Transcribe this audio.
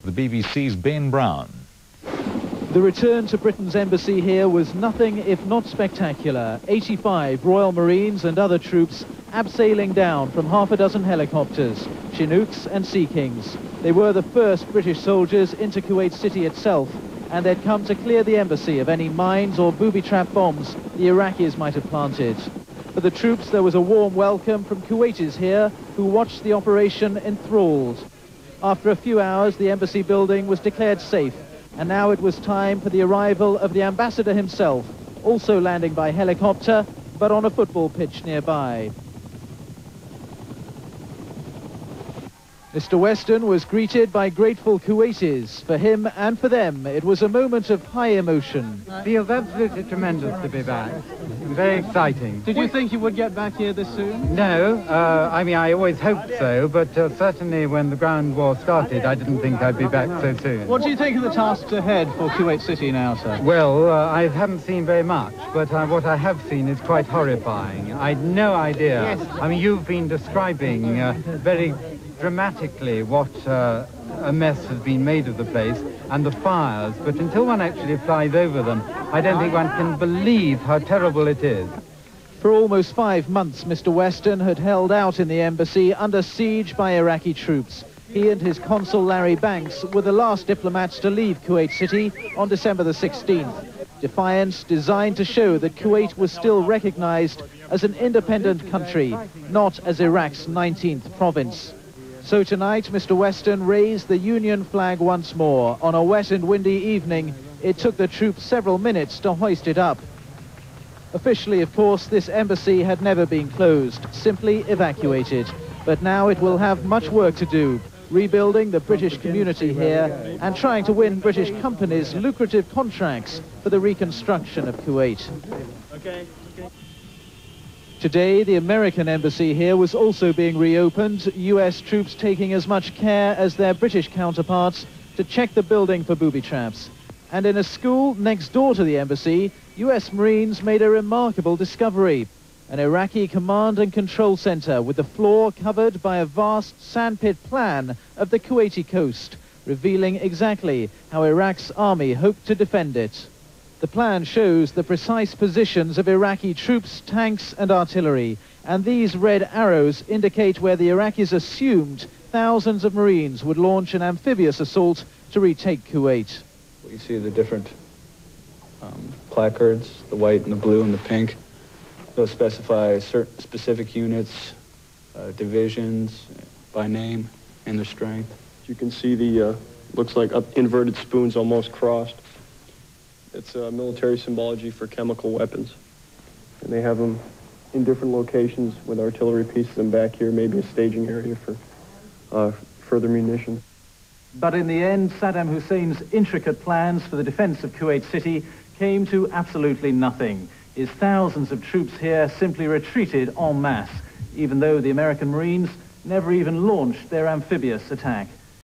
the BBC's Ben Brown. The return to Britain's embassy here was nothing if not spectacular. 85 Royal Marines and other troops abseiling down from half a dozen helicopters, Chinooks and Sea Kings. They were the first British soldiers into Kuwait City itself, and they'd come to clear the embassy of any mines or booby-trap bombs the Iraqis might have planted. For the troops, there was a warm welcome from Kuwaitis here who watched the operation enthralled. After a few hours, the embassy building was declared safe, and now it was time for the arrival of the ambassador himself, also landing by helicopter, but on a football pitch nearby. Mr. Weston was greeted by grateful Kuwaitis. For him and for them, it was a moment of high emotion. It feels absolutely tremendous to be back. Very exciting. Did you think you would get back here this soon? No, I mean, I always hoped so, but certainly when the ground war started, I didn't think I'd be back so soon. What do you think of the tasks ahead for Kuwait City now, sir? Well, I haven't seen very much, but what I have seen is quite horrifying. I'd no idea. Yes. I mean, you've been describing very dramatically what a mess has been made of the place and the fires, but until one actually flies over them, I don't think one can believe how terrible it is. For almost 5 months, Mr. Weston had held out in the embassy under siege by Iraqi troops. He and his consul Larry Banks were the last diplomats to leave Kuwait City on December the 16th. Defiance designed to show that Kuwait was still recognized as an independent country, not as Iraq's 19th province. So tonight, Mr. Weston raised the Union flag once more. On a wet and windy evening, it took the troops several minutes to hoist it up. Officially, of course, this embassy had never been closed, simply evacuated. But now it will have much work to do, rebuilding the British community here and trying to win British companies lucrative contracts for the reconstruction of Kuwait. Today, the American embassy here was also being reopened, US troops taking as much care as their British counterparts to check the building for booby traps. And in a school next door to the embassy, US Marines made a remarkable discovery. An Iraqi command and control center with the floor covered by a vast sandpit plan of the Kuwaiti coast, revealing exactly how Iraq's army hoped to defend it. The plan shows the precise positions of Iraqi troops, tanks and artillery, and these red arrows indicate where the Iraqis assumed thousands of Marines would launch an amphibious assault to retake Kuwait. You see the different placards, the white and the blue and the pink. Those specify certain specific units, divisions by name and their strength. You can see the, looks like inverted spoons almost crossed. It's military symbology for chemical weapons. And they have them in different locations with artillery pieces, and back here maybe a staging area for further munitions. But in the end, Saddam Hussein's intricate plans for the defense of Kuwait City came to absolutely nothing. His thousands of troops here simply retreated en masse, even though the American Marines never even launched their amphibious attack.